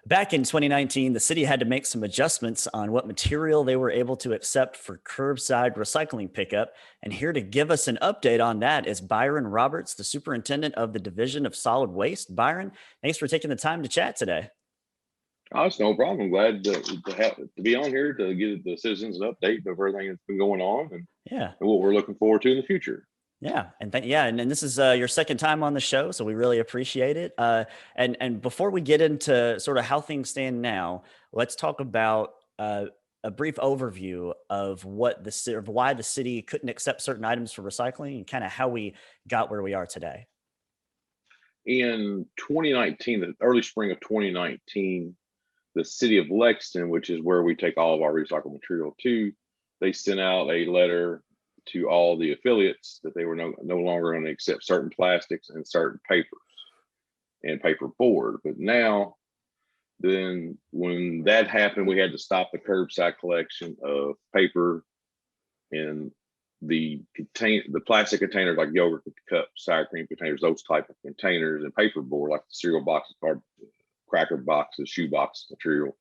Back in 2019, the city had to make some adjustments on what material they were able to accept for curbside recycling pickup. And here to give us an update on that is Byron Roberts, the superintendent of the Division of Solid Waste. Byron, thanks for taking the time to chat today. Oh, it's no problem. I'm glad to be on here to give the citizens an update of everything that's been going on Yeah. and what we're looking forward to in the future. Yeah, and this is your second time on the show, so we really appreciate it. And before we get into sort of how things stand now, let's talk about a brief overview of of why the city couldn't accept certain items for recycling and kind of how we got where we are today. In 2019, the early spring of 2019, the city of Lexington, which is where we take all of our recycled material to, they sent out a letter to all the affiliates that they were no longer going to accept certain plastics and certain papers and paper board. But now, then when that happened, we had to stop the curbside collection of paper and the plastic containers like yogurt cups, sour cream containers, those type of containers, and paper board like the cereal boxes, cracker boxes, shoe box material.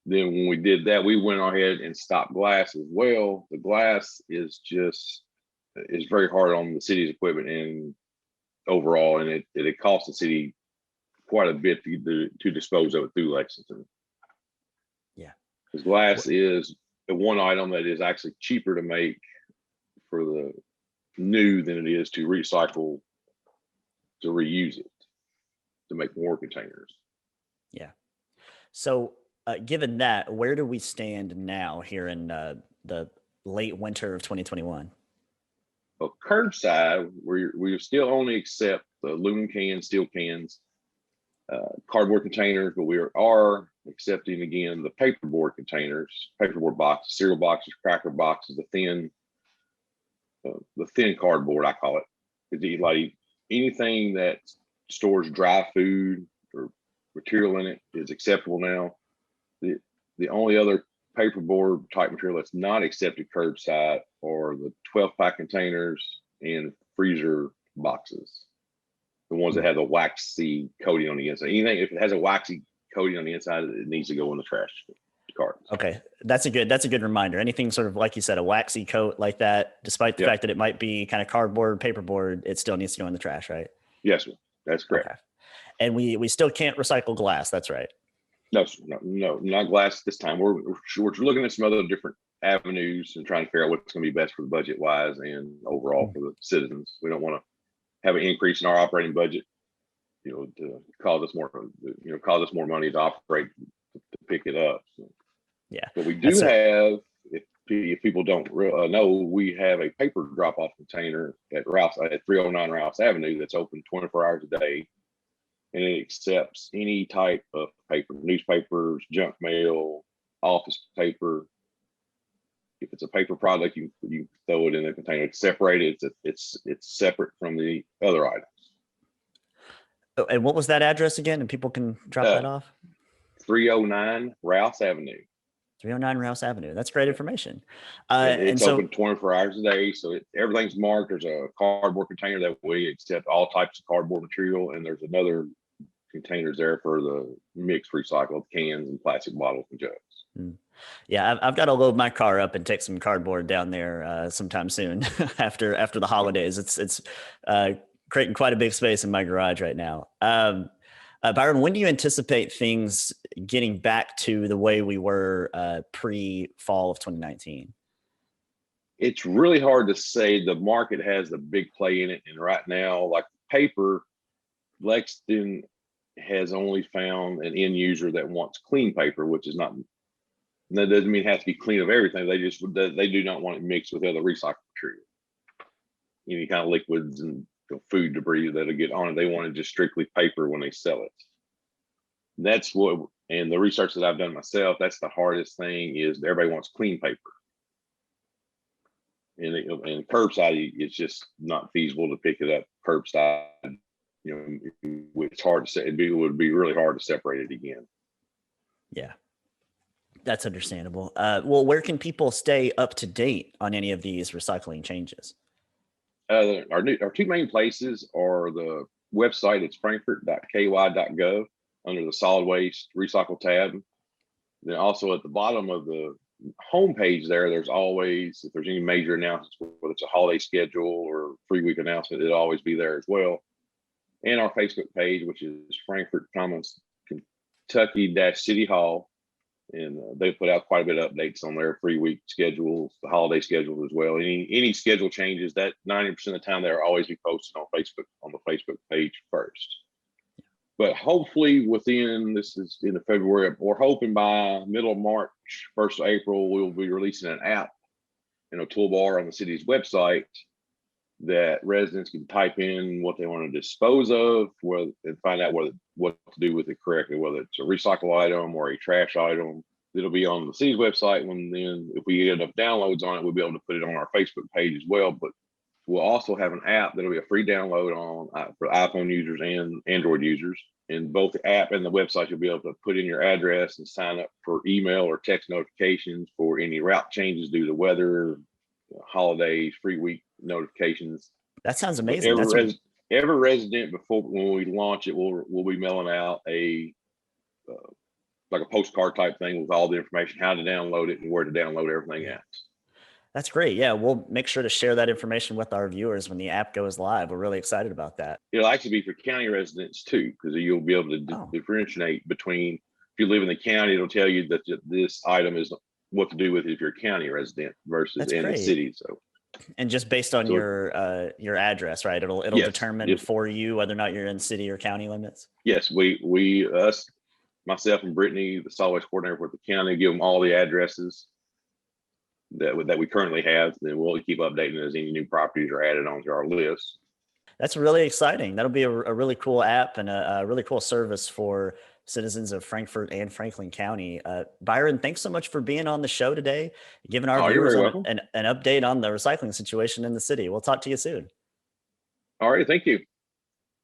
Then when we did that, we went ahead and stopped glass as well. The glass is very hard on the city's equipment and overall, and it costs the city quite a bit to dispose of it through Lexington. Yeah, because glass is the one item that is actually cheaper to make for the new than it is to recycle, to reuse it, to make more containers. Yeah. So given that, where do we stand now here in the late winter of 2021? Well, curbside, we still only accept the aluminum cans, steel cans, cardboard containers, but we are accepting again the paperboard containers, paperboard boxes, cereal boxes, cracker boxes, the thin cardboard, I call it. It's like anything that stores dry food or material in it is acceptable now. The only other paperboard type material that's not accepted curbside are the 12-pack containers and freezer boxes. The ones that have the waxy coating on the inside. Anything, if it has a waxy coating on the inside, it needs to go in the trash cart. Okay, that's a good reminder. Anything sort of like you said, a waxy coat like that, despite the fact that it might be kind of cardboard, paperboard, it still needs to go in the trash, right? Yes, sir. That's correct. Okay. And we still can't recycle glass. That's right. No, not glass this time. We're looking at some other different avenues and trying to figure out what's going to be best for the budget wise and overall for the citizens. We don't want to have an increase in our operating budget, to cause us more money to operate to pick it up. So. Yeah, but we do have, if people don't know, we have a paper drop-off container at 309 Rouse Avenue that's open 24 hours a day. And it accepts any type of paper, newspapers, junk mail, office paper. If it's a paper product, you throw it in a container. It's separated. It's separate from the other items. And what was that address again? And people can drop that off. 309 Rouse Avenue. 309 Rouse Avenue. That's great information. It's open 24 hours a day. So everything's marked. There's a cardboard container that we accept all types of cardboard material. And there's another containers there for the mixed recycled cans and plastic bottles and jugs. Yeah, I've got to load my car up and take some cardboard down there sometime soon after the holidays. It's creating quite a big space in my garage right now. Byron, when do you anticipate things getting back to the way we were pre-fall of 2019? It's really hard to say. The market has the big play in it. And right now, like paper, Lexington has only found an end user that wants clean paper, which is not, that doesn't mean it has to be clean of everything. They do not want it mixed with other recycled material. Any kind of liquids and food debris that'll get on it. They want it just strictly paper when they sell it. That's what, and the research that I've done myself, that's the hardest thing is everybody wants clean paper. And curbside, it's just not feasible to pick it up curbside. It's hard to say. It would be really hard to separate it again. Yeah, that's understandable. Well, where can people stay up to date on any of these recycling changes? Our two main places are the website. It's frankfort.ky.gov, under the solid waste recycle tab. Then also at the bottom of the homepage there's always, if there's any major announcements, whether it's a holiday schedule or 3-week announcement, it'll always be there as well. And our Facebook page, which is Frankfort Commons Kentucky City Hall. And they put out quite a bit of updates on their 3-week schedules, the holiday schedules as well. Any schedule changes, that 90% of the time they'll always be posted on Facebook, on the Facebook page first. But hopefully within, this is in February, we're hoping by middle of March, 1st of April, we'll be releasing an app in a toolbar on the city's website that residents can type in what they want to dispose of, and find out what to do with it correctly, whether it's a recycle item or a trash item. It'll be on the city's website. Then if we get enough downloads on it, we'll be able to put it on our Facebook page as well. But we'll also have an app that'll be a free download for iPhone users and Android users. In both the app and the website, you'll be able to put in your address and sign up for email or text notifications for any route changes due to weather, holidays, free week notifications. That sounds amazing. Every resident, before when we launch it, we'll be mailing out like a postcard type thing with all the information, how to download it and where to download everything at. That's great. Yeah, we'll make sure to share that information with our viewers when the app goes live. We're really excited about that. It'll actually be for county residents too, because you'll be able to differentiate between, if you live in the county, it'll tell you that this item is what to do with it if you're a county resident versus in the city. So, and just based on your address, right? It'll determine for you whether or not you're in city or county limits. Yes, us, myself and Brittany, the solid waste coordinator for the county, give them all the addresses that we currently have. Then we'll keep updating as any new properties are added onto our list. That's really exciting. That'll be a really cool app and a really cool service for citizens of Frankfort and Franklin County. Byron, thanks so much for being on the show today, giving our viewers an update on the recycling situation in the city. We'll talk to you soon. All right, thank you.